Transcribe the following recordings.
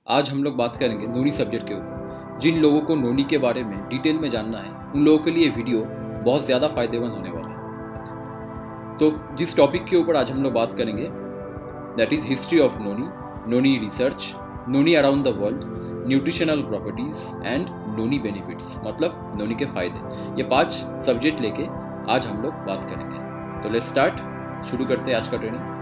आज हम लोग बात करेंगे नोनी सब्जेक्ट के ऊपर। जिन लोगों को नोनी के बारे में डिटेल में जानना है उन लोगों के लिए वीडियो बहुत ज़्यादा फायदेमंद होने वाला है। तो जिस टॉपिक के ऊपर आज हम लोग बात करेंगे that is history of noni, noni research, noni around the world, nutritional properties and noni benefits, मतलब नोनी के फ़ायदे। ये 5 सब्जेक्ट लेके आज हम लोग बात करेंगे। तो लेट्स स्टार्ट, शुरू करते हैं आज का ट्रेनिंग।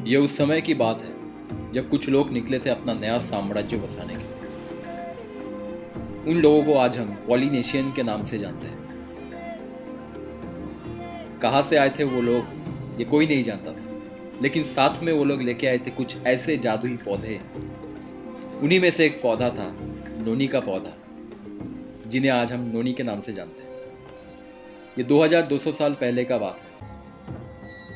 ये उस समय की बात है जब कुछ लोग निकले थे अपना नया साम्राज्य बसाने के। उन लोगों को आज हम पॉलिनेशियन के नाम से जानते हैं। कहाँ से आए थे वो लोग ये कोई नहीं जानता था, लेकिन साथ में वो लोग लेके आए थे कुछ ऐसे जादुई पौधे। उन्हीं में से एक पौधा था नोनी का पौधा, जिन्हें आज हम नोनी के नाम से जानते हैं। ये 2200 साल पहले का बात है।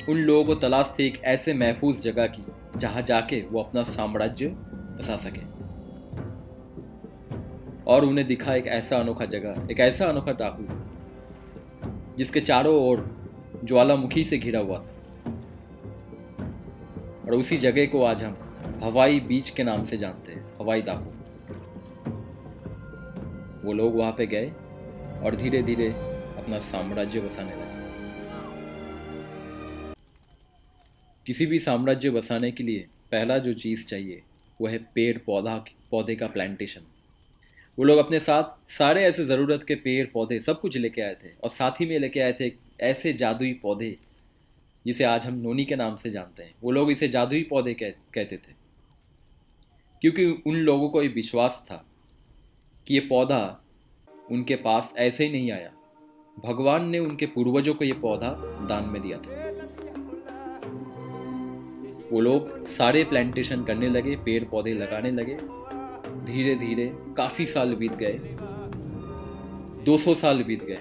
उन लोगों को तलाश थी एक ऐसे महफूज जगह की जहां जाके वो अपना साम्राज्य बसा सके, और उन्हें दिखा एक ऐसा अनोखा जगह, एक ऐसा अनोखा टापू जिसके चारों ओर ज्वालामुखी से घिरा हुआ था। और उसी जगह को आज हम हवाई बीच के नाम से जानते हैं, हवाई टापू। वो लोग वहां पे गए और धीरे धीरे अपना साम्राज्य बसाने लगे। किसी भी साम्राज्य बसाने के लिए पहला जो चीज़ चाहिए वो है पेड़ पौधे का प्लांटेशन। वो लोग अपने साथ सारे ऐसे ज़रूरत के पेड़ पौधे सब कुछ लेके आए थे, और साथ ही में लेके आए थे ऐसे जादुई पौधे जिसे आज हम नोनी के नाम से जानते हैं। वो लोग इसे जादुई पौधे कहते थे, क्योंकि उन लोगों को ये विश्वास था कि ये पौधा उनके पास ऐसे ही नहीं आया। भगवान ने उनके पूर्वजों को ये पौधा दान में दिया था। वो लोग सारे प्लांटेशन करने लगे, पेड़ पौधे लगाने लगे। धीरे धीरे काफी साल बीत गए, 200 साल बीत गए।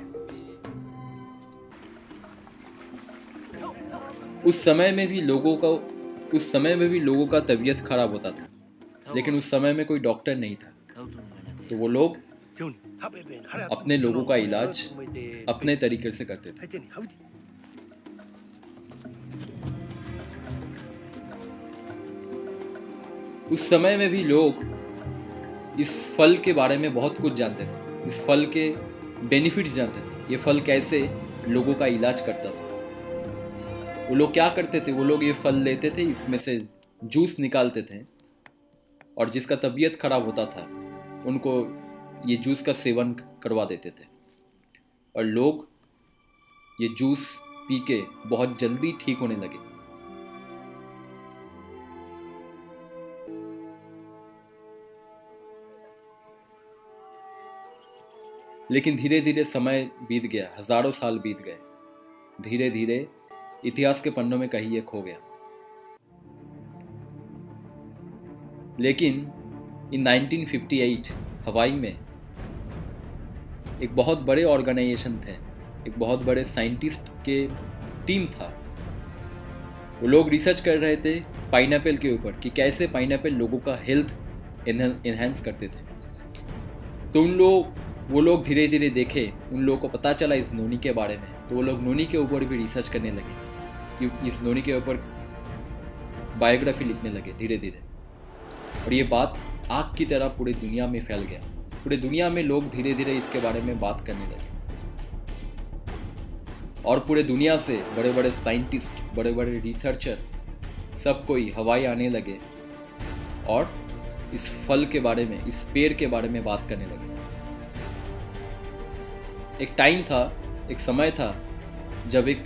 उस समय में भी लोगों का तबीयत खराब होता था, लेकिन उस समय में कोई डॉक्टर नहीं था। तो वो लोग अपने लोगों का इलाज अपने तरीके से करते थे। उस समय में भी लोग इस फल के बारे में बहुत कुछ जानते थे, इस फल के बेनिफिट्स जानते थे, ये फल कैसे लोगों का इलाज करता था। वो लोग क्या करते थे, वो लोग ये फल लेते थे, इसमें से जूस निकालते थे, और जिसका तबीयत खराब होता था उनको ये जूस का सेवन करवा देते थे, और लोग ये जूस पी के बहुत जल्दी ठीक होने लगे। लेकिन धीरे धीरे समय बीत गया, हजारों साल बीत गए। धीरे धीरे इतिहास के पन्नों में कहीं ये खो गया। लेकिन इन 1958 हवाई में एक बहुत बड़े ऑर्गेनाइजेशन थे, एक बहुत बड़े साइंटिस्ट के टीम था। वो लोग रिसर्च कर रहे थे पाइनएप्पल के ऊपर कि कैसे पाइनएप्पल लोगों का हेल्थ इन्हेंस करते थे। तो वो लोग धीरे धीरे देखे, उन लोगों को पता चला इस नोनी के बारे में, तो वो लोग नोनी के ऊपर भी रिसर्च करने लगे, कि इस नोनी के ऊपर बायोग्राफी लिखने लगे धीरे धीरे। और ये बात आग की तरह पूरी दुनिया में फैल गया। पूरी दुनिया में लोग धीरे धीरे इसके बारे में बात करने लगे, और पूरे दुनिया से बड़े बड़े साइंटिस्ट, बड़े बड़े रिसर्चर सब कोई हवाई आने लगे और इस फल के बारे में, इस पेड़ के बारे में बात करने लगे। एक टाइम था, एक समय था जब एक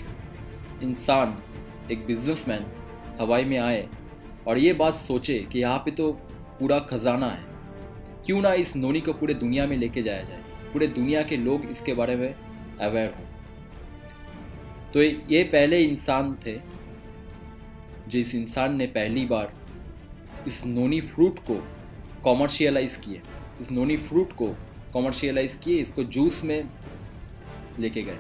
इंसान, एक बिजनेसमैन हवाई में आए और ये बात सोचे कि यहाँ पे तो पूरा खजाना है, क्यों ना इस नोनी को पूरे दुनिया में लेके जाया जाए, पूरे दुनिया के लोग इसके बारे में अवेयर हों। तो ये पहले इंसान थे जिस इंसान ने पहली बार इस नोनी फ्रूट को कॉमर्शियलाइज किए, इसको जूस में लेके गए,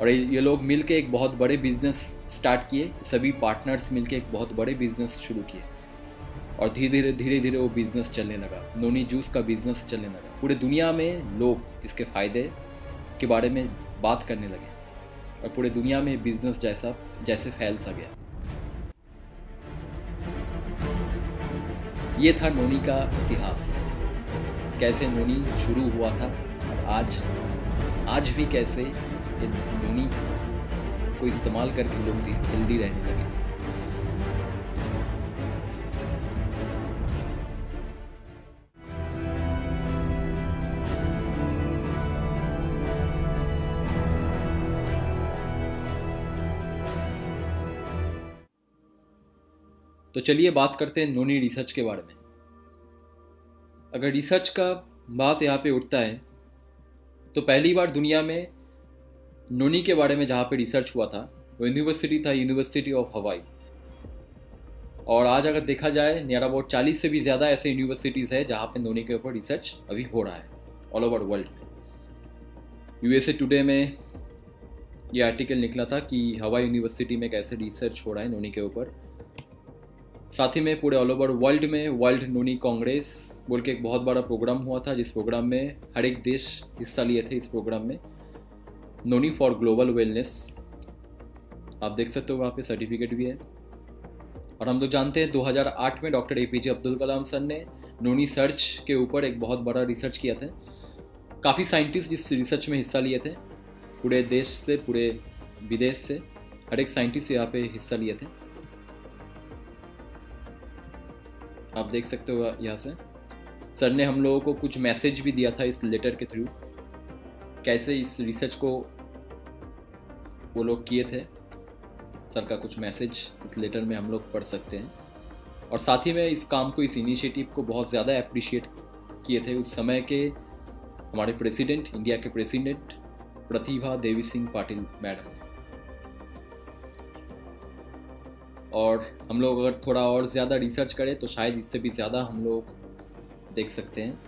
और ये लोग मिल के एक बहुत बड़े बिजनेस स्टार्ट किए, सभी पार्टनर्स मिल के एक बहुत बड़े बिजनेस शुरू किए और धीरे धीरे वो बिज़नेस चलने लगा। नोनी जूस का बिज़नेस चलने लगा। पूरे दुनिया में लोग इसके फ़ायदे के बारे में बात करने लगे और पूरे दुनिया में बिज़नेस जैसे फैल सा गया। ये था नोनी का इतिहास, कैसे नोनी शुरू हुआ था और आज भी कैसे ये नोनी को इस्तेमाल करके लोग हेल्दी रहने लगे। तो चलिए बात करते हैं नोनी रिसर्च के बारे में। अगर रिसर्च का बात यहाँ पे उठता है तो पहली बार दुनिया में नोनी के बारे में जहाँ पे रिसर्च हुआ था वो यूनिवर्सिटी था, यूनिवर्सिटी ऑफ हवाई। और आज अगर देखा जाए नियर अबाउट 40 से भी ज़्यादा ऐसे यूनिवर्सिटीज़ है जहाँ पे नोनी के ऊपर रिसर्च अभी हो रहा है ऑल ओवर वर्ल्ड में। यूएसए टुडे में ये आर्टिकल निकला था कि हवाई यूनिवर्सिटी में कैसे रिसर्च हो रहा है नोनी के ऊपर। साथ ही में पूरे ऑल ओवर वर्ल्ड में वर्ल्ड नोनी कांग्रेस बोल के एक बहुत बड़ा प्रोग्राम हुआ था, जिस प्रोग्राम में हर एक देश हिस्सा लिए थे। इस प्रोग्राम में नोनी फॉर ग्लोबल वेलनेस, आप देख सकते हो वहाँ पे सर्टिफिकेट भी है। और हम लोग जानते हैं 2008 में doctor APJ Abdul Kalam sir ने नोनी सर्च के ऊपर एक बहुत बड़ा रिसर्च किया था। काफ़ी साइंटिस्ट इस रिसर्च में हिस्सा लिए थे, पूरे देश से, पूरे विदेश से हर एक साइंटिस्ट यहाँ पे हिस्सा लिए थे। आप देख सकते हो यहाँ से सर ने हम लोगों को कुछ मैसेज भी दिया था इस लेटर के थ्रू, कैसे इस रिसर्च को वो लोग किए थे। सर का कुछ मैसेज इस लेटर में हम लोग पढ़ सकते हैं। और साथ ही में इस काम को, इस इनिशिएटिव को बहुत ज़्यादा अप्रिशिएट किए थे उस समय के हमारे प्रेसिडेंट, इंडिया के प्रेसिडेंट प्रतिभा देवी सिंह पाटिल मैडम। और हम लोग अगर थोड़ा और ज़्यादा रिसर्च करें तो शायद इससे भी ज़्यादा हम लोग देख सकते हैं।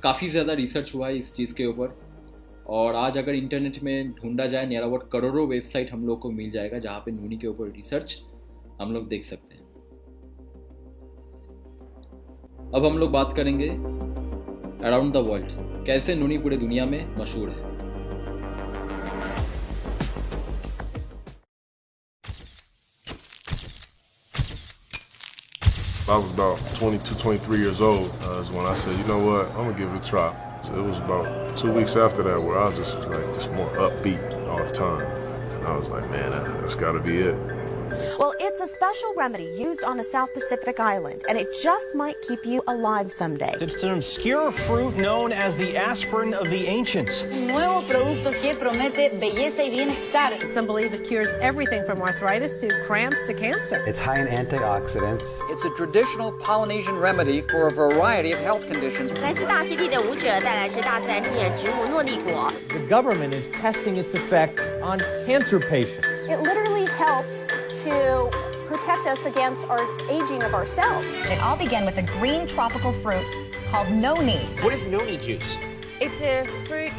काफ़ी ज़्यादा रिसर्च हुआ है इस चीज़ के ऊपर। और आज अगर इंटरनेट में ढूंढा जाए नियर अबाउट करोड़ों वेबसाइट हम लोग को मिल जाएगा जहाँ पे नोनी के ऊपर रिसर्च हम लोग देख सकते हैं। अब हम लोग बात करेंगे अराउंड द वर्ल्ड, कैसे नोनी पूरे दुनिया में मशहूर है। I was about 22, 23 years old is when I said, you know what, I'm gonna give it a try. So it was about 2 weeks after that where I was just more upbeat all the time. And I was like, man, that's gotta be it. Well, it's a special remedy used on a South Pacific island, and it just might keep you alive someday. It's an obscure fruit known as the aspirin of the ancients. Un nuevo producto que promete belleza y bienestar. Some believe it cures everything from arthritis to cramps to cancer. It's high in antioxidants. It's a traditional Polynesian remedy for a variety of health conditions. 来自大溪地的舞者带来是大自然性的植物诺丽果。 The government is testing its effect on cancer patients. It literally helps to protect us against our aging of our cells. It all began with a green tropical fruit called noni. What is noni juice? It's a fruit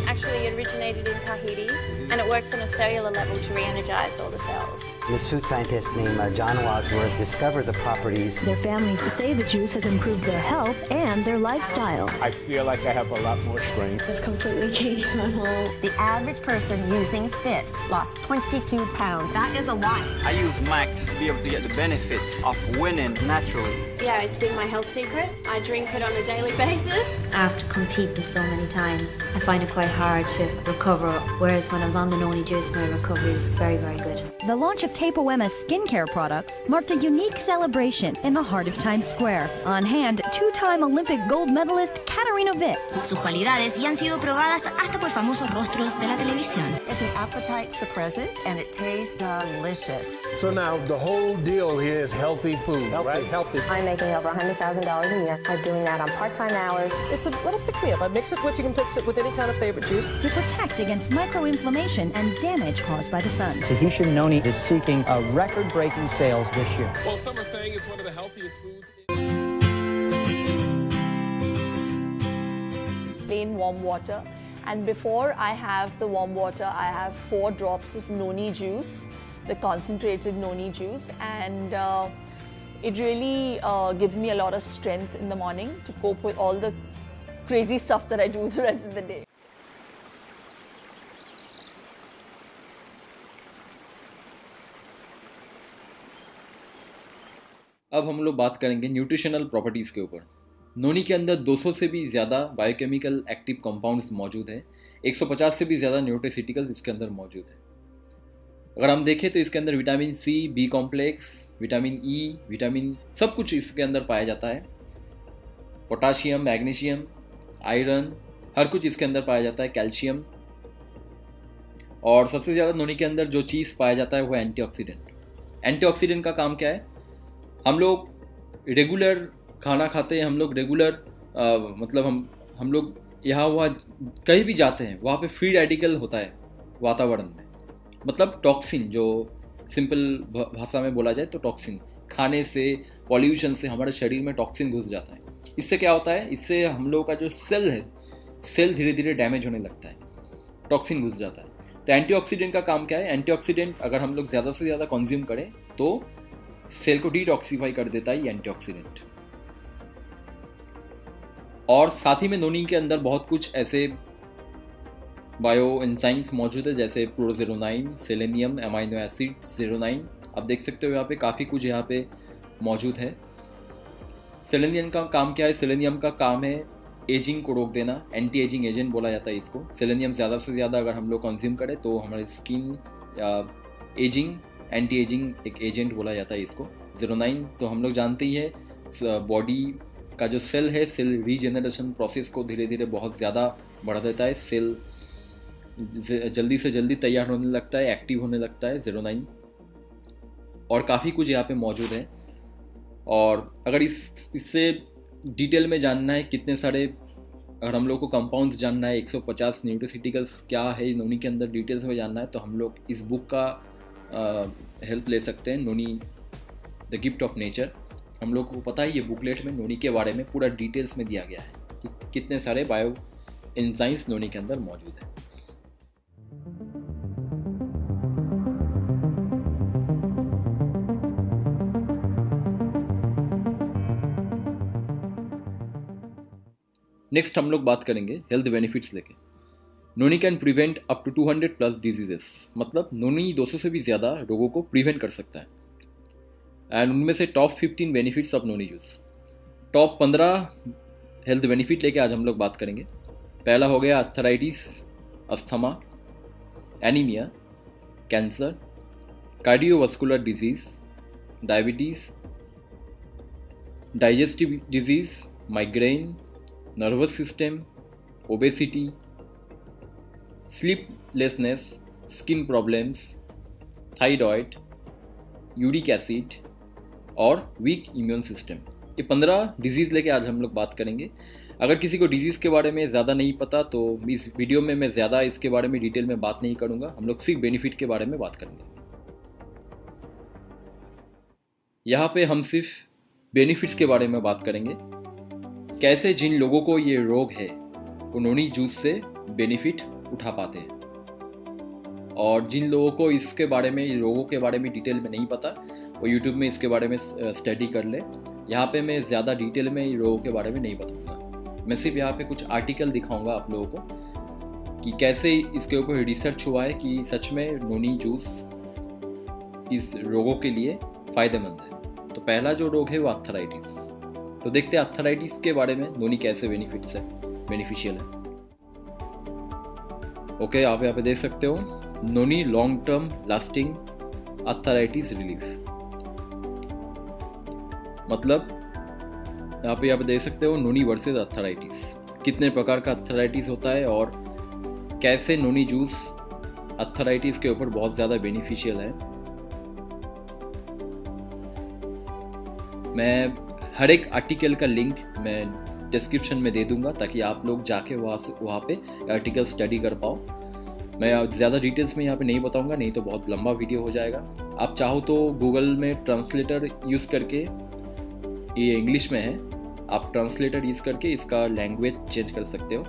actually originated in Tahiti, and it works on a cellular level to re-energize all the cells. This food scientist named John Wadsworth discovered the properties. Their families say the juice has improved their health and their lifestyle. I feel like I have a lot more strength. It's completely changed my whole... The average person using Fit lost 22 pounds. That is a lot. I use Max to be able to get the benefits of winning naturally. Yeah, it's been my health secret. I drink it on a daily basis. I have to compete this so many times. I find it quite hard to recover, whereas when I was on the noni juice, my recovery was very, very good. The launch of Tapawema skincare products marked a unique celebration in the heart of Times Square. On hand, two-time Olympic gold medalist Katarina Witt. Sus cualidades y han sido probadas hasta por famosos rostros de la televisión. It's an appetite suppressant and it tastes delicious. So now the whole deal here is healthy food, right? Healthy. I'm making over $100,000 a year. I'm doing that on part-time hours. It's a little pick-me-up. I mix it with, you can mix it with any kind of favorite juice. To protect against microinflammation and damage caused by the sun. Tahitian noni is seeking a record-breaking sales this year. Well, some are saying it's one of the healthiest foods. Plain warm water And before I have the warm water, I have 4 drops of noni juice, the concentrated noni juice, and it really gives me a lot of strength in the morning to cope with all the crazy stuff that I do the rest of the day. अब हम लोग बात करेंगे nutritional properties के ऊपर। नोनी के अंदर 200 से भी ज़्यादा बायोकेमिकल एक्टिव कंपाउंड्स मौजूद हैं, 150 से भी ज़्यादा न्यूट्रिसिटिकल्स इसके अंदर मौजूद है। अगर हम देखें तो इसके अंदर vitamin C, B complex, vitamin E, vitamin सब कुछ इसके अंदर पाया जाता है। पोटाशियम, मैग्नीशियम, आयरन, हर कुछ इसके अंदर पाया जाता है, कैल्शियम। और सबसे ज़्यादा नोनी के अंदर जो चीज़ पाया जाता है वो एंटीऑक्सीडेंट। एंटीऑक्सीडेंट का काम क्या है? हम लोग रेगुलर खाना खाते हैं, हम लोग रेगुलर मतलब हम लोग यहाँ वहाँ कहीं भी जाते हैं, वहाँ पे फ्री रेडिकल होता है वातावरण में, मतलब टॉक्सिन, जो सिंपल भाषा में बोला जाए तो टॉक्सिन। खाने से, पॉल्यूशन से हमारे शरीर में टॉक्सिन घुस जाता है। इससे क्या होता है? इससे हम लोगों का जो सेल है, सेल धीरे धीरे डैमेज होने लगता है, टॉक्सिन घुस जाता है। तो एंटीऑक्सीडेंट का काम क्या है? एंटीऑक्सीडेंट अगर हम लोग ज़्यादा से ज़्यादा कंज्यूम करें तो सेल को डिटॉक्सीफाई कर देता है ये एंटीऑक्सीडेंट। और साथ ही में नोनी के अंदर बहुत कुछ ऐसे बायो एंजाइम्स मौजूद है, जैसे प्रोजेरोनाइन, सेलेनियम, अमाइनो एसिड, सेरोनाइन। आप देख सकते हो यहाँ पे काफ़ी कुछ यहाँ पे मौजूद है। सेलेनियम का काम क्या है? सेलेनियम का काम है एजिंग को रोक देना, एंटी एजिंग एजेंट बोला जाता है इसको। सेलेनियम ज़्यादा से ज़्यादा अगर हम लोग कंज्यूम करें तो हमारी स्किन एजिंग, एंटी एजिंग एक एजेंट बोला जाता है इसको। सेरोनाइन तो हम लोग जानते ही है, बॉडी का जो सेल है, सेल रीजेनरेशन प्रोसेस को धीरे धीरे बहुत ज़्यादा बढ़ा देता है। सेल जल्दी से जल्दी तैयार होने लगता है, एक्टिव होने लगता है सेरोनाइन। और काफ़ी कुछ यहाँ पे मौजूद है। और अगर इससे डिटेल में जानना है, कितने सारे, अगर हम लोग को कंपाउंड्स जानना है, 150 न्यूट्रिसिटिकल्स क्या है नोनी के अंदर डिटेल्स में जानना है, तो हम लोग इस बुक का हेल्प ले सकते हैं, नोनी द गिफ्ट ऑफ नेचर। हम लोग को पता है ये बुकलेट में नोनी के बारे में पूरा डिटेल्स में दिया गया है कि कितने सारे बायो एंजाइम्स नोनी के अंदर मौजूद है। नेक्स्ट हम लोग बात करेंगे हेल्थ बेनिफिट्स लेके। Noni can prevent up to 200+ diseases, मतलब नोनी 200 से भी ज़्यादा रोगों को प्रिवेंट कर सकता है। एंड उनमें से top 15 benefits of noni juice. Top 15 health benefit लेके आज हम लोग बात करेंगे। पहला हो गया arthritis, asthma, anaemia, cancer, cardiovascular disease, diabetes, digestive disease, migraine, nervous system, obesity, sleeplessness, skin problems, thyroid, uric acid और वीक इम्यून सिस्टम। ये 15 डिजीज़ लेके आज हम लोग बात करेंगे। अगर किसी को डिजीज़ के बारे में ज़्यादा नहीं पता तो इस वीडियो में मैं ज़्यादा इसके बारे में डिटेल में बात नहीं करूँगा, हम लोग सिर्फ बेनिफिट के बारे में बात करेंगे। यहाँ पे हम सिर्फ बेनिफिट्स के बारे में बात करेंगे, कैसे जिन लोगों को ये रोग है वो नोनी जूस से बेनिफिट उठा पाते हैं। और जिन लोगों को इसके बारे में, रोगों के बारे में डिटेल में नहीं पता, वो यूट्यूब में इसके बारे में स्टडी कर ले। यहाँ पे मैं ज़्यादा डिटेल में रोगों के बारे में नहीं बताऊँगा, मैं सिर्फ यहाँ पे कुछ आर्टिकल दिखाऊँगा आप लोगों को कि कैसे इसके ऊपर रिसर्च हुआ है कि सच में नोनी जूस इस रोगों के लिए फ़ायदेमंद है। तो पहला जो रोग है वो आर्थराइटिस। तो देखते हैं आर्थराइटिस के बारे में नोनी कैसे बेनिफिशियल है। ओके, आप यहाँ पे देख सकते हो noni long term lasting arthritis relief, मतलब यहाँ पे देख सकते हो नोनी वर्सेस आर्थराइटिस, कितने प्रकार का आर्थराइटिस होता है और कैसे नोनी जूस आर्थराइटिस के ऊपर बहुत ज़्यादा बेनिफिशियल है। मैं हर एक आर्टिकल का लिंक मैं डिस्क्रिप्शन में दे दूंगा ताकि आप लोग जाके वहाँ पे आर्टिकल स्टडी कर पाओ। मैं ज़्यादा डिटेल्स में यहाँ पे नहीं बताऊंगा, नहीं तो बहुत लंबा वीडियो हो जाएगा। आप चाहो तो गूगल में ट्रांसलेटर यूज़ करके, ये इंग्लिश में है, आप ट्रांसलेटर यूज़ करके इसका लैंग्वेज चेंज कर सकते हो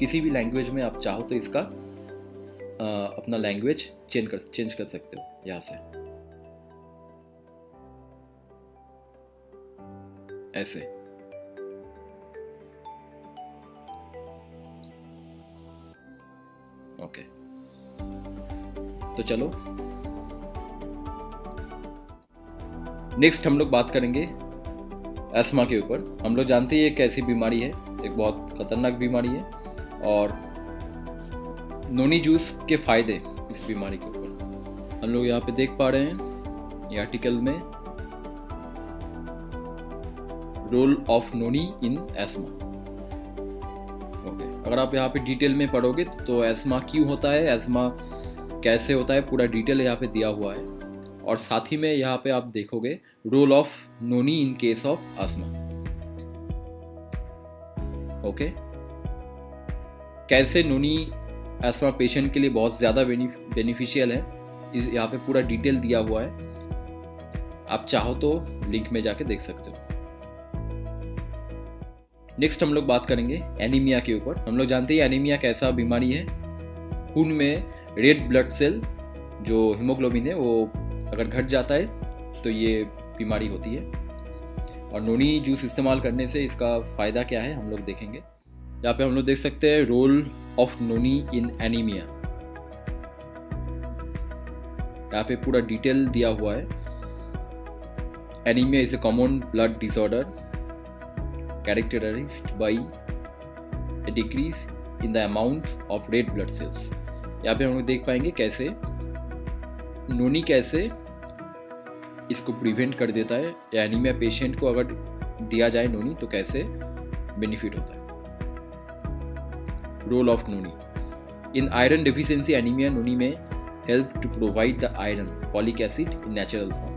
किसी भी लैंग्वेज में आप चाहो तो इसका अपना लैंग्वेज चेंज कर सकते हो यहाँ से, ऐसे। ओके, तो चलो नेक्स्ट हम लोग बात करेंगे एस्मा के ऊपर। हम लोग जानते हैं ये कैसी बीमारी है, एक बहुत खतरनाक बीमारी है, और नोनी जूस के फायदे इस बीमारी के ऊपर हम लोग यहाँ पे देख पा रहे हैं ये आर्टिकल में, role of noni in asthma. Okay, अगर आप यहाँ पे डिटेल में पढ़ोगे तो एस्मा क्यों होता है, एस्मा कैसे होता है, पूरा डिटेल यहाँ पे दिया हुआ है। और साथ ही में यहाँ पे आप देखोगे role of noni in case of asthma. Okay, कैसे नोनी एस्मा पेशेंट के लिए बहुत ज़्यादा बेनिफिशियल है, यहाँ पे पूरा डिटेल दिया हुआ है। आप चाहो तो लिंक में जाके देख सकते हो। नेक्स्ट हम लोग बात करेंगे एनीमिया के ऊपर। हम लोग जानते हैं एनीमिया कैसा बीमारी है, खून में रेड ब्लड सेल जो हीमोग्लोबिन है वो अगर घट जाता है तो ये बीमारी होती है। और नोनी जूस इस्तेमाल करने से इसका फ़ायदा क्या है हम लोग देखेंगे। यहाँ पे हम लोग देख सकते हैं role of noni in anaemia, यहाँ पे पूरा डिटेल दिया हुआ है। Anaemia is a common blood disorder characterized by a decrease in the amount of red blood cells। यहाँ पे हम लोग देख पाएंगे कैसे नोनी कैसे इसको प्रिवेंट कर देता है, या एनीमिया पेशेंट को अगर दिया जाए नोनी तो कैसे बेनिफिट होता है। Role of noni in iron deficiency anaemia, noni में help to provide the iron folic acid in natural form,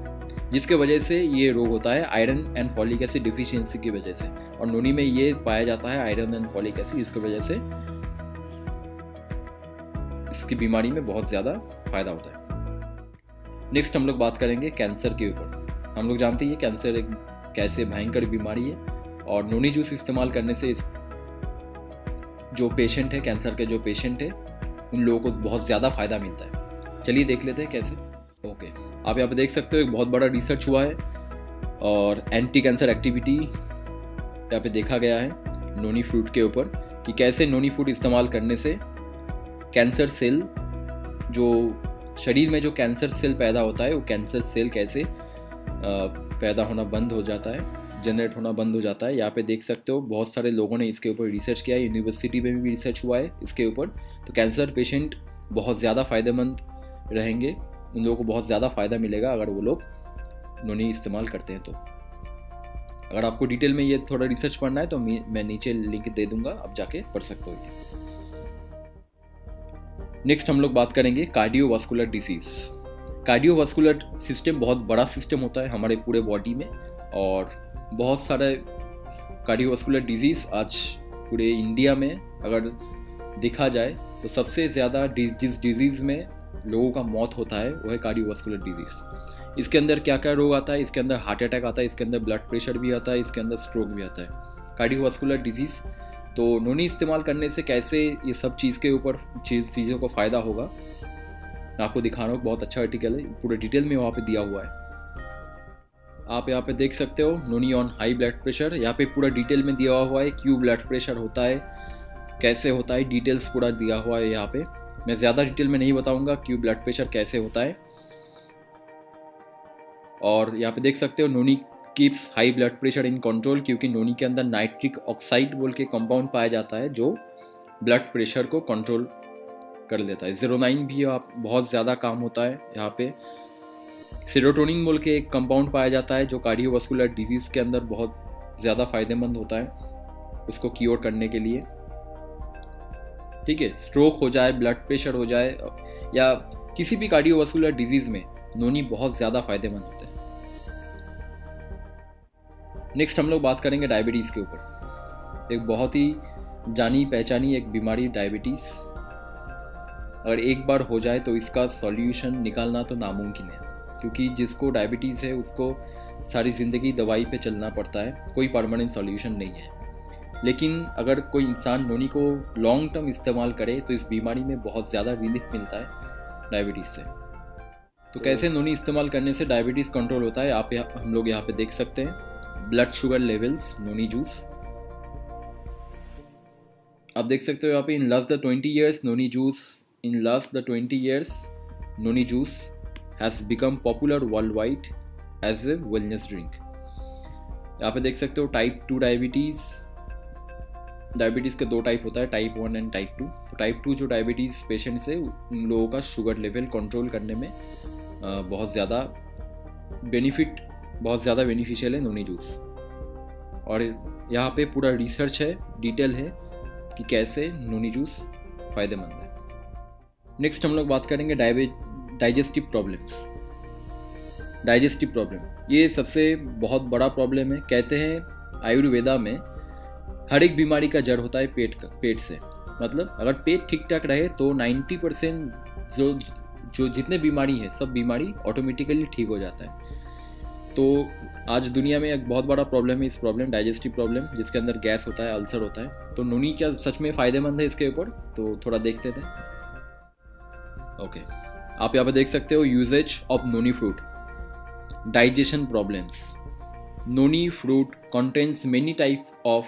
जिसके वजह से ये रोग होता है iron and folic acid deficiency की वजह से। और नोनी में ये पाया जाता है आयरन एंड फॉलिक एसिड, जिसकी वजह से इसकी बीमारी में बहुत ज़्यादा फायदा होता है। नेक्स्ट हम लोग बात करेंगे कैंसर के ऊपर। हम लोग जानते हैं कैंसर एक कैसे भयंकर बीमारी है, और नोनी जूस इस्तेमाल करने से जो पेशेंट है, कैंसर के जो पेशेंट है, उन लोगों को बहुत ज़्यादा फायदा मिलता है। चलिए देख लेते हैं कैसे। ओके, आप यहाँ पे देख सकते हो एक बहुत बड़ा रिसर्च हुआ है और एंटी कैंसर एक्टिविटी यहाँ पे देखा गया है नोनी फ्रूट के ऊपर, कि कैसे नोनी फ्रूट इस्तेमाल करने से कैंसर सेल, जो शरीर में जो कैंसर सेल पैदा होता है, वो कैंसर सेल कैसे पैदा होना बंद हो जाता है, जनरेट होना बंद हो जाता है। यहाँ पे देख सकते हो बहुत सारे लोगों ने इसके ऊपर रिसर्च किया है, यूनिवर्सिटी में भी रिसर्च हुआ है इसके ऊपर। तो कैंसर पेशेंट बहुत ज़्यादा फ़ायदेमंद रहेंगे, उन लोगों को बहुत ज़्यादा फ़ायदा मिलेगा अगर वो लोग नोनी इस्तेमाल करते हैं। तो अगर आपको डिटेल में ये थोड़ा रिसर्च पढ़ना है तो मैं नीचे लिंक दे दूंगा, आप जाके पढ़ सकते हो ये। नेक्स्ट हम लोग बात करेंगे कार्डियोवास्कुलर डिसीज। कार्डियोवास्कुलर सिस्टम बहुत बड़ा सिस्टम होता है हमारे पूरे बॉडी में, और बहुत सारे कार्डियोवास्कुलर डिजीज़ आज पूरे इंडिया में अगर देखा जाए तो सबसे ज़्यादा जिस डिजीज़ में लोगों का मौत होता है वो है कार्डियोवास्कुलर डिजीज़। इसके अंदर क्या क्या रोग आता है, इसके अंदर हार्ट अटैक आता है, इसके अंदर ब्लड प्रेशर भी आता है, इसके अंदर स्ट्रोक भी आता है। कार्डियोवास्कुलर डिजीज़, तो नोनी इस्तेमाल करने से कैसे ये सब चीज़ के ऊपर चीज़ों को फ़ायदा होगा मैं आपको दिखा रहा हूँ। बहुत अच्छा आर्टिकल है, पूरे डिटेल में वहाँ पे दिया हुआ है। आप यहाँ पे देख सकते हो नोनी ऑन हाई ब्लड प्रेशर, यहाँ पे पूरा डिटेल में दिया हुआ है क्यों ब्लड प्रेशर होता है, कैसे होता है, डिटेल्स पूरा दिया हुआ है यहाँ पे। मैं ज़्यादा डिटेल में नहीं बताऊँगा क्यों ब्लड प्रेशर कैसे होता है। और यहाँ पे देख सकते हो noni keeps high blood pressure in control, क्योंकि नोनी के अंदर नाइट्रिक ऑक्साइड बोल के कंपाउंड पाया जाता है जो ब्लड प्रेशर को कंट्रोल कर लेता है। 09 भी आप बहुत ज़्यादा काम होता है यहाँ पे। सेरोटोनिन बोल के एक कंपाउंड पाया जाता है जो कार्डियोवास्कुलर डिजीज़ के अंदर बहुत ज़्यादा फायदेमंद होता है उसको क्योर करने के लिए। ठीक है, स्ट्रोक हो जाए, ब्लड प्रेशर हो जाए, या किसी भी कार्डियोवास्कुलर डिजीज़ में नोनी बहुत ज़्यादा फायदेमंद होता है। नेक्स्ट हम लोग बात करेंगे डायबिटीज़ के ऊपर। एक बहुत ही जानी पहचानी एक बीमारी डायबिटीज़, अगर एक बार हो जाए तो इसका सॉल्यूशन निकालना तो नामुमकिन है, क्योंकि जिसको डायबिटीज़ है उसको सारी ज़िंदगी दवाई पे चलना पड़ता है, कोई परमानेंट सॉल्यूशन नहीं है। लेकिन अगर कोई इंसान नोनी को लॉन्ग टर्म इस्तेमाल करे तो इस बीमारी में बहुत ज़्यादा रिलीफ मिलता है डायबिटीज़ से। तो कैसे नोनी इस्तेमाल करने से डायबिटीज़ कंट्रोल होता है हम लोग यहाँ पे देख सकते हैं। Blood sugar levels noni juice, आप देख सकते हो यहाँ पे in last the 20 years noni juice has become popular worldwide as a wellness drink. यहाँ पे देख सकते हो टाइप 2 डायबिटीज़ के 2 टाइप होता है, टाइप 1 एंड टाइप 2। तो टाइप 2 जो डायबिटीज़ पेशेंट्स है उन लोगों का शुगर लेवल कंट्रोल करने में बहुत ज़्यादा बेनिफिशियल है नोनी जूस। और यहाँ पे पूरा रिसर्च है, डिटेल है कि कैसे नोनी जूस फ़ायदेमंद है। नेक्स्ट हम लोग बात करेंगे डाइजेस्टिव प्रॉब्लम। ये सबसे बहुत बड़ा प्रॉब्लम है। कहते हैं आयुर्वेदा में हर एक बीमारी का जड़ होता है पेट से। मतलब अगर पेट ठीक ठाक रहे तो 90% जो जितने बीमारी है सब बीमारी ऑटोमेटिकली ठीक हो जाता है। तो आज दुनिया में एक बहुत बड़ा प्रॉब्लम है डाइजेस्टिव प्रॉब्लम, जिसके अंदर गैस होता है, अल्सर होता है। तो नोनी क्या सच में फ़ायदेमंद है इसके ऊपर, तो थोड़ा देखते थे। ओके, आप यहाँ पे देख सकते हो uses of noni fruit, digestion problems. Noni fruit contains many type of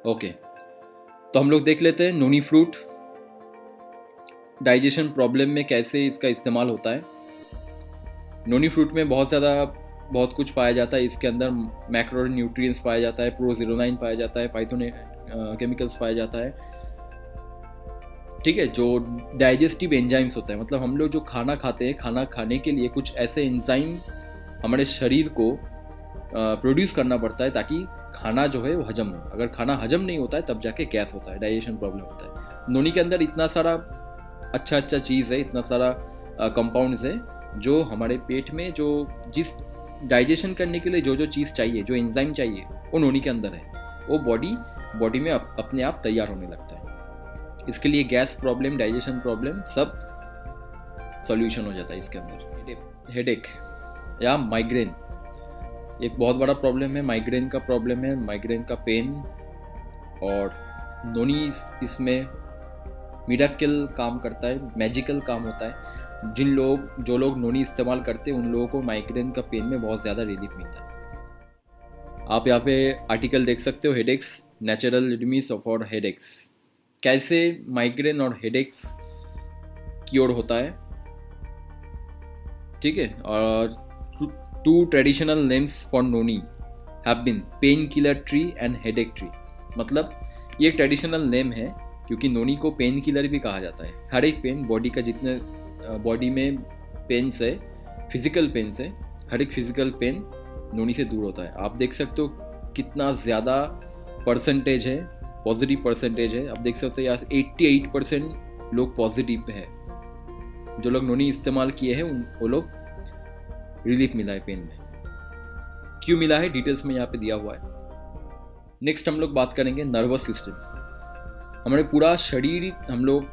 तो हम लोग देख लेते हैं नोनी फ्रूट डाइजेशन प्रॉब्लम में कैसे इसका इस्तेमाल होता है। नोनी फ्रूट में बहुत कुछ पाया जाता है। इसके अंदर मैक्रो न्यूट्रिएंट्स पाया जाता है, प्रोजिलोनाइन पाया जाता है, केमिकल्स पाया जाता है। ठीक है, जो डाइजेस्टिव एंजाइम्स होते हैं, मतलब हम लोग जो खाना खाते हैं, खाना खाने के लिए कुछ ऐसे एंजाइम हमारे शरीर को प्रोड्यूस करना पड़ता है ताकि खाना जो है वो हजम हो। अगर खाना हजम नहीं होता है तब जाके गैस होता है, डाइजेशन प्रॉब्लम होता है। नोनी के अंदर इतना सारा अच्छा चीज़ है, इतना सारा कंपाउंड्स है जो हमारे पेट में जिस डाइजेशन करने के लिए जो चीज़ चाहिए, जो एंजाइम चाहिए, वो नोनी के अंदर है। वो बॉडी में अपने आप तैयार होने लगता है। इसके लिए गैस प्रॉब्लम, डाइजेशन प्रॉब्लम सब सॉल्यूशन हो जाता है इसके अंदर। हेडेक या माइग्रेन एक बहुत बड़ा प्रॉब्लम है। माइग्रेन का पेन, और नोनी इसमें मिरेकल काम करता है, मैजिकल काम होता है। जो लोग नोनी इस्तेमाल करते हैं उन लोगों को माइग्रेन का पेन में बहुत ज़्यादा रिलीफ मिलता है। आप यहाँ पे आर्टिकल देख सकते हो, headaches natural remedies for headaches, कैसे माइग्रेन और हेडेक्स क्योर होता है। ठीक है, और 2 traditional names for noni have been painkiller tree and headache tree. मतलब ये एक ट्रेडिशनल नेम है क्योंकि नोनी को पेन किलर भी कहा जाता है। हर एक पेन, बॉडी का जितने बॉडी में पेन्स है, फिजिकल पेन्स है, हर एक फिजिकल पेन नोनी से दूर होता है। आप देख सकते हो कितना ज़्यादा परसेंटेज है, पॉजिटिव परसेंटेज है। आप देख सकते हो यहाँ 88% लोग पॉजिटिव पे है। जो लोग नोनी इस्तेमाल किए हैं वो लोग रिलीफ मिला है पेन में। क्यों मिला है डिटेल्स में यहाँ पे दिया हुआ है। नेक्स्ट हम लोग बात करेंगे नर्वस सिस्टम। हमारे पूरा शरीर हम लोग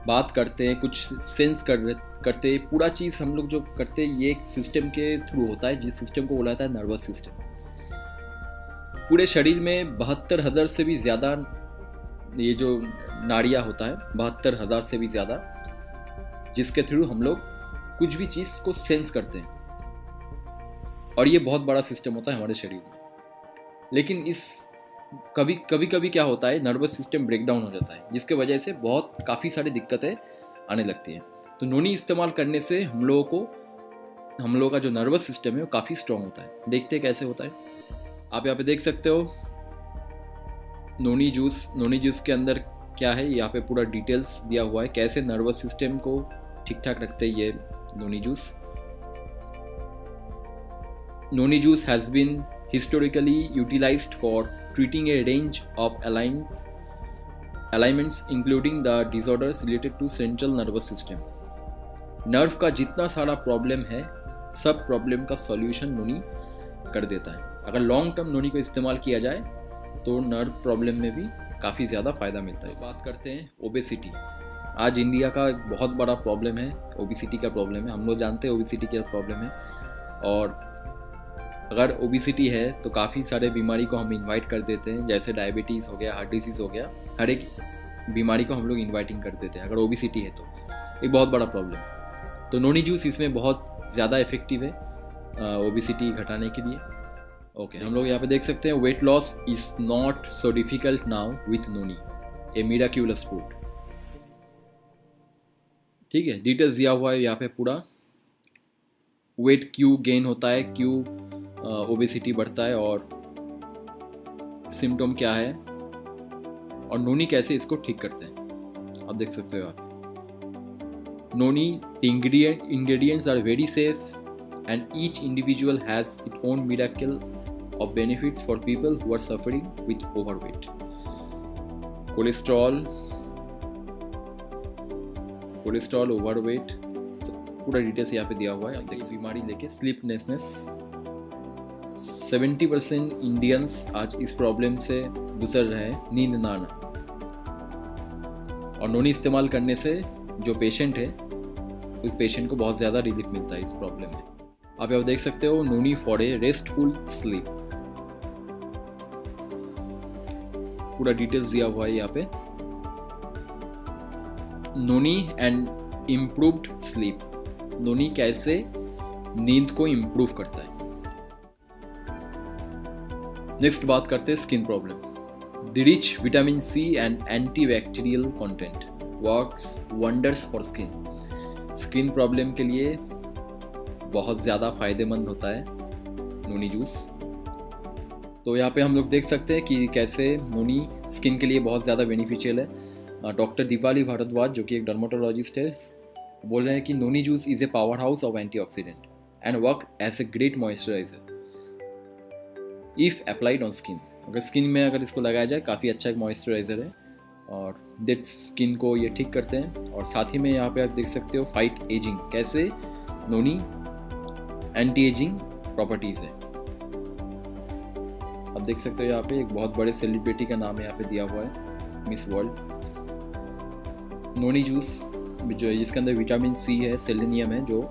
बात करते हैं, कुछ सेंस करते हैं, पूरा चीज़ हम लोग जो करते हैं ये एक सिस्टम के थ्रू होता है, जिस सिस्टम को बोला जाता है नर्वस सिस्टम। पूरे शरीर में 72,000 से भी ज़्यादा ये जो नाड़ियाँ होता है, 72,000 से भी ज़्यादा, जिसके थ्रू हम लोग कुछ भी चीज़ को सेंस करते हैं। और ये बहुत बड़ा सिस्टम होता है हमारे शरीर में। लेकिन कभी कभी क्या होता है, नर्वस सिस्टम ब्रेकडाउन हो जाता है, जिसके वजह से काफ़ी सारी दिक्कतें आने लगती हैं। तो नोनी इस्तेमाल करने से हम लोगों का जो नर्वस सिस्टम है वो काफ़ी स्ट्रॉन्ग होता है। देखते हैं कैसे होता है। आप यहाँ पे देख सकते हो नोनी जूस के अंदर क्या है, यहाँ पे पूरा डिटेल्स दिया हुआ है कैसे नर्वस सिस्टम को ठीक ठाक रखते हैं ये noni juice. Noni juice has been historically utilized for treating a range of ailments including the disorders related to central nervous system. Nerve का जितना सारा प्रॉब्लम है सब प्रॉब्लम का सॉल्यूशन नोनी कर देता है। अगर लॉन्ग टर्म नोनी को इस्तेमाल किया जाए तो नर्व प्रॉब्लम में भी काफ़ी ज़्यादा फ़ायदा मिलता है। बात करते हैं ओबेसिटी। आज इंडिया का बहुत बड़ा प्रॉब्लम है, ओबेसिटी का प्रॉब्लम है। हम लोग जानते हैं ओबेसिटी क्या प्रॉब्लम है। और अगर ओबिसिटी है तो काफ़ी सारे बीमारी को हम इनवाइट कर देते हैं, जैसे डायबिटीज़ हो गया, हार्ट डिजीज़ हो गया, हर एक बीमारी को हम लोग इन्वाइटिंग कर देते हैं अगर ओबिसिटी है तो। एक बहुत बड़ा प्रॉब्लम। तो नोनी जूस इसमें बहुत ज़्यादा इफेक्टिव है ओबिसिटी घटाने के लिए। ओके, हम लोग यहाँ पे देख सकते हैं weight loss is not so difficult now with noni, a miraculous fruit. ठीक है, डिटेल्स दिया हुआ है यहाँ पे पूरा, वेट क्यों गेन होता है, क्यों ओबेसिटी बढ़ता है और सिम्टम क्या है और नोनी कैसे इसको ठीक करते हैं। आप देख सकते हो आप नोनी, the ingredients are very safe and each individual has its own miracle of benefits for people who are suffering with overweight. Cholesterol, overweight, पूरा डिटेल्स यहाँ पे दिया हुआ है। देखिए बीमारी लेके स्लीपलेसनेस, 70% इंडियंस आज इस प्रॉब्लम से गुजर रहे हैं, नींद ना आना। और नोनी इस्तेमाल करने से जो पेशेंट है उस पेशेंट को बहुत ज़्यादा रिलीफ मिलता है इस प्रॉब्लम में। आप यहाँ देख सकते हो नोनी फॉर ए रेस्टफुल स्लीप, पूरा डिटेल्स दिया हुआ है यहाँ पे। नोनी एंड इम्प्रूव्ड स्लीप, नोनी कैसे नींद को इम्प्रूव करता है। नेक्स्ट बात करते हैं skin problem. The rich vitamin C and antibacterial content works wonders for skin. Skin problem के लिए बहुत ज़्यादा फायदेमंद होता है नोनी जूस। तो यहाँ पे हम लोग देख सकते हैं कि कैसे नोनी स्किन के लिए बहुत ज़्यादा बेनिफिशियल है। डॉक्टर दीपाली भारद्वाज जो कि एक डर्माटोलॉजिस्ट है, बोल रहे हैं कि noni juice is a powerhouse of antioxidant and work as a great moisturiser if applied on skin. अगर स्किन में अगर इसको लगाया जाए काफ़ी अच्छा एक मॉइस्चराइजर है और डेड स्किन को ये ठीक करते हैं। और साथ ही में यहाँ पे आप देख सकते हो फाइट एजिंग, कैसे नोनी एंटी एजिंग प्रॉपर्टीज़ है। आप देख सकते हो यहाँ पे एक बहुत बड़े सेलिब्रिटी का नाम यहाँ पे दिया हुआ है, मिस वर्ल्ड। नोनी जूस जो है जिसके अंदर विटामिन सी है, सेलेनियम है, जो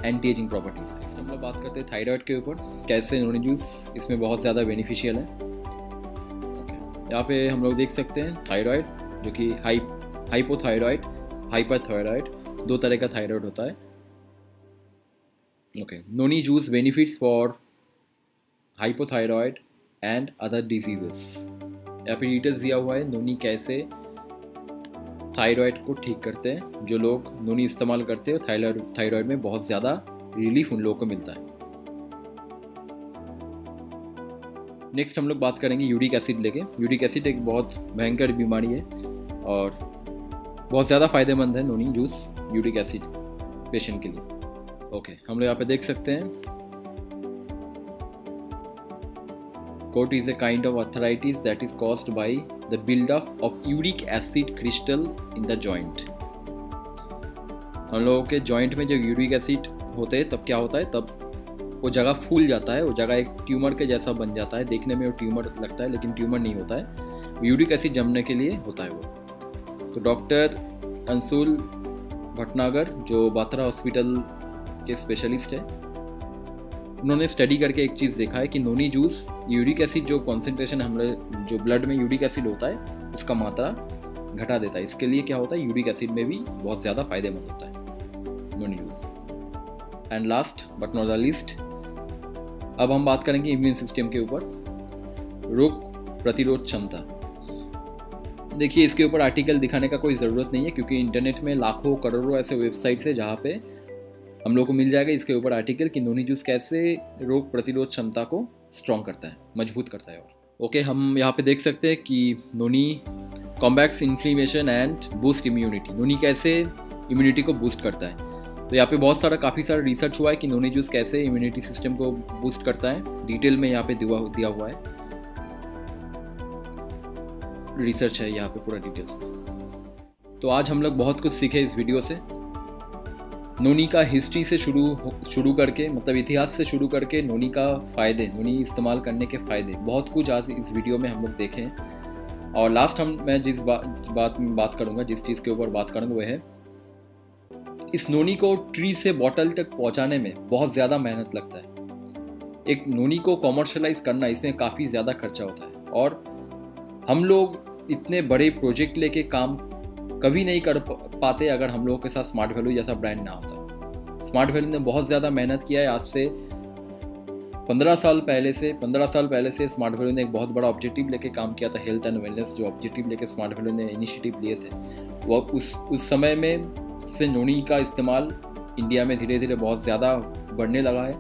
एंटी एजिंग प्रॉपर्टीज़ है। हम लोग बात करते हैं थायराइड के ऊपर, कैसे नोनी जूस इसमें बहुत ज़्यादा बेनिफिशियल है। यहाँ पे हम लोग देख सकते हैं थायराइड जो कि हाइपोथायराइड, हाइपरथायराइड, दो तरह का थायराइड होता है। Okay, noni juice benefits for hypothyroid and other diseases. यहाँ पे डिटेल्स दिया हुआ है नोनी कैसे थायराइड को ठीक करते हैं। जो लोग नोनी इस्तेमाल करते हैं थायराइड में बहुत ज़्यादा रिलीफ उन लोगों को मिलता है। नेक्स्ट हम लोग बात करेंगे यूरिक एसिड लेके। यूरिक एसिड एक बहुत भयंकर बीमारी है और बहुत ज़्यादा फायदेमंद है noni juice uric acid patient के लिए। ओके, हम लोग यहाँ पे देख सकते हैं Gout is a kind of arthritis that is caused by the buildup of uric acid crystal in the joint. हम लोगों के जॉइंट में जब यूरिक एसिड होते हैं तब क्या होता है, तब वो जगह फूल जाता है, वो जगह एक ट्यूमर के जैसा बन जाता है। देखने में वो ट्यूमर लगता है लेकिन ट्यूमर नहीं होता है, यूरिक एसिड जमने के लिए होता है वो। तो डॉक्टर अंशुल भटनागर जो बात्रा हॉस्पिटल के स्पेशलिस्ट है, उन्होंने स्टडी करके एक चीज़ देखा है कि नोनी जूस यूरिक एसिड जो कॉन्सेंट्रेशन हमारे जो ब्लड में यूरिक एसिड होता है उसका मात्रा घटा देता है। इसके लिए क्या होता है, यूरिक एसिड में भी बहुत ज़्यादा फायदेमंद होता है noni juice. And last but not the least, अब हम बात करेंगे इम्यून सिस्टम के ऊपर, रोग प्रतिरोध क्षमता। देखिए इसके ऊपर आर्टिकल दिखाने का कोई ज़रूरत नहीं है क्योंकि इंटरनेट में लाखों करोड़ों ऐसे वेबसाइट्स है जहाँ पे हम लोग को मिल जाएगा इसके ऊपर आर्टिकल कि नोनी जूस कैसे रोग प्रतिरोध क्षमता को स्ट्रॉन्ग करता है, मजबूत करता है। और ओके, हम यहाँ पे देख सकते हैं कि noni combats inflammation and boost immunity. Noni कैसे इम्यूनिटी को बूस्ट करता है। तो यहाँ पे काफ़ी सारा रिसर्च हुआ है कि नोनी जूस कैसे इम्यूनिटी सिस्टम को बूस्ट करता है। डिटेल में यहाँ पे दिया हुआ है, रिसर्च है यहाँ पे पूरा डिटेल्स में। तो आज हम लोग बहुत कुछ सीखे इस वीडियो से। नोनी का हिस्ट्री से शुरू करके, मतलब इतिहास से शुरू करके नोनी का फ़ायदे, नोनी इस्तेमाल करने के फ़ायदे, बहुत कुछ आज इस वीडियो में हम लोग देखें। और लास्ट मैं जिस बात करूँगा, जिस चीज़ के ऊपर बात करूँगा वह है इस नोनी को ट्री से बॉटल तक पहुंचाने में बहुत ज़्यादा मेहनत लगता है। एक नोनी को कॉमर्शलाइज करना, इसमें काफ़ी ज़्यादा खर्चा होता है और हम लोग इतने बड़े प्रोजेक्ट लेके काम कभी नहीं कर पाते अगर हम लोगों के साथ स्मार्ट वैल्यू जैसा ब्रांड ना होता। स्मार्ट वैल्यू ने बहुत ज़्यादा मेहनत किया है। आज से 15 साल पहले से स्मार्ट वैल्यू ने एक बहुत बड़ा ऑब्जेक्टिव लेके काम किया था, हेल्थ एंड वेलनेस जो ऑब्जेक्टिव लेके स्मार्ट वैल्यू ने इनिशिएटिव लिए थे, वो उस समय में से नोनी का इस्तेमाल इंडिया में धीरे धीरे बहुत ज़्यादा बढ़ने लगा है।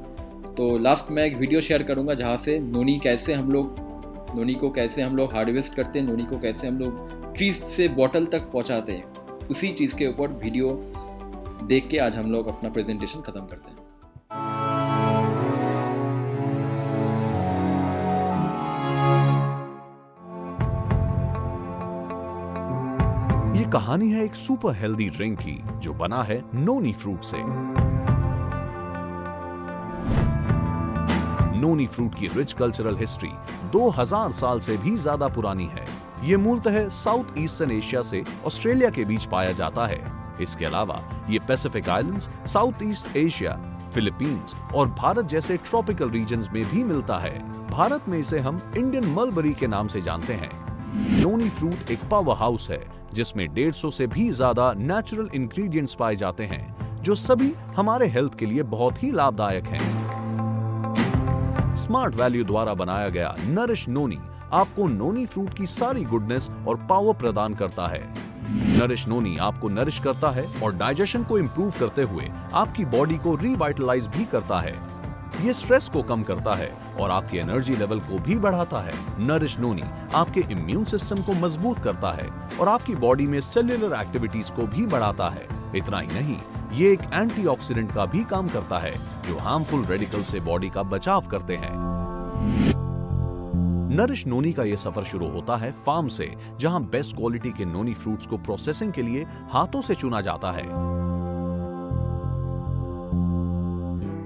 तो लास्ट में एक वीडियो शेयर करूंगा जहाँ से नोनी को कैसे हम लोग हार्वेस्ट करते हैं, नोनी को कैसे हम लोग ट्री से बॉटल तक पहुँचाते हैं, उसी चीज़ के ऊपर वीडियो देख के आज हम लोग अपना प्रेजेंटेशन ख़त्म करते हैं। ये कहानी है एक सुपर हेल्दी ड्रिंक की जो बना है नोनी फ्रूट से। नोनी फ्रूट की रिच कल्चरल हिस्ट्री 2000 साल से भी ज्यादा पुरानी है। ये मूलतः साउथ ईस्टर्न एशिया से ऑस्ट्रेलिया के बीच पाया जाता है। इसके अलावा ये Pacific islands, south east Asia, Philippines और भारत जैसे ट्रॉपिकल रीजन्स में भी मिलता है। भारत में इसे हम इंडियन मलबरी के नाम से जानते हैं। नोनी फ्रूट एक पावर हाउस है जिसमें 150 से भी ज्यादा नेचुरल इंग्रेडिएंट्स पाए जाते हैं जो सभी हमारे हेल्थ के लिए बहुत ही लाभदायक हैं। स्मार्ट वैल्यू द्वारा बनाया गया नरिश नोनी आपको नोनी फ्रूट की सारी गुडनेस और पावर प्रदान करता है। नरिश नोनी आपको नरिश करता है और डाइजेशन को इंप्रूव करते हुए आपकी बॉडी को रिवाइटलाइज भी करता है। ये स्ट्रेस को कम करता है और आपके एनर्जी लेवल को भी बढ़ाता है। नरिश नोनी आपके इम्यून सिस्टम को मजबूत करता है और आपकी बॉडी में सेल्यूलर एक्टिविटीज को भी बढ़ाता है। इतना ही नहीं, ये एक एंटीऑक्सीडेंट का भी काम करता है जो हार्मफुल रेडिकल से बॉडी का बचाव करते हैं। नरिश नोनी का ये सफर शुरू होता है फार्म से, जहां बेस्ट क्वालिटी के नोनी फ्रूट्स को प्रोसेसिंग के लिए हाथों से चुना जाता है।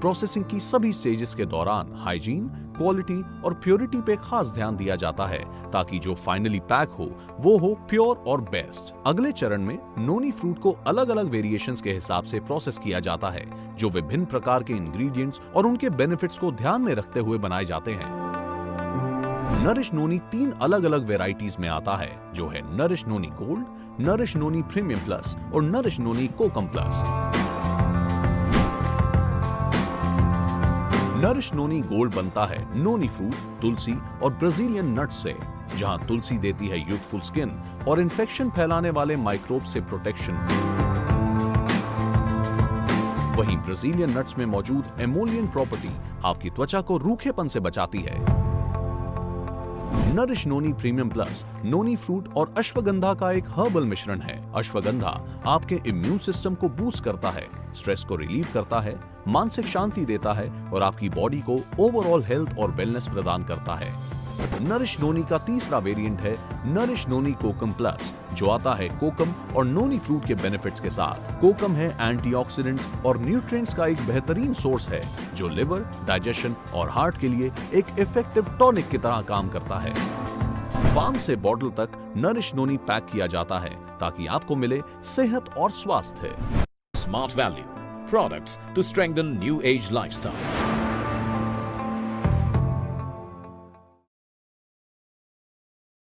प्रोसेसिंग की सभी स्टेजेस के दौरान हाइजीन, क्वालिटी और प्योरिटी पे खास ध्यान दिया जाता है ताकि जो फाइनली पैक हो वो हो प्योर और बेस्ट। अगले चरण में नोनी फ्रूट को अलग अलग वेरिएशंस के हिसाब से प्रोसेस किया जाता है जो विभिन्न प्रकार के इंग्रेडिएंट्स और उनके बेनिफिट्स को ध्यान में रखते हुए बनाए जाते हैं। नरिश नोनी 3 अलग अलग वेराइटीज में आता है जो है नरिश नोनी गोल्ड, नरिश नोनी प्रीमियम प्लस और नरिश नोनी कोकम प्लस। नरिश नोनी गोल्ड बनता है नोनी फ्रूट, तुलसी और ब्राजीलियन नट्स से, जहां तुलसी देती है यूथफुल स्किन और इन्फेक्शन फैलाने वाले माइक्रोब से प्रोटेक्शन। वहीं ब्राजीलियन नट्स में मौजूद एमोलियन प्रॉपर्टी आपकी त्वचा को रूखेपन से बचाती है। नरिश नोनी प्रीमियम प्लस नोनी फ्रूट और अश्वगंधा का एक हर्बल मिश्रण है। अश्वगंधा आपके इम्यून सिस्टम को बूस्ट करता है, स्ट्रेस को रिलीव करता है, मानसिक शांति देता है और आपकी बॉडी को ओवरऑल हेल्थ और वेलनेस प्रदान करता है। नरिश नोनी का तीसरा वेरिएंट है नरिश नोनी कोकम प्लस, जो आता है कोकम और नोनी फ्रूट के बेनिफिट्स के साथ। कोकम है एंटीऑक्सीडेंट्स और न्यूट्रिएंट्स का एक बेहतरीन सोर्स है जो लिवर, डाइजेशन और हार्ट के लिए एक इफेक्टिव टॉनिक की तरह काम करता है। फार्म से बॉटल तक नरिश नोनी पैक किया जाता है ताकि आपको मिले सेहत और स्वास्थ्य। Smart value products to strengthen new age lifestyle.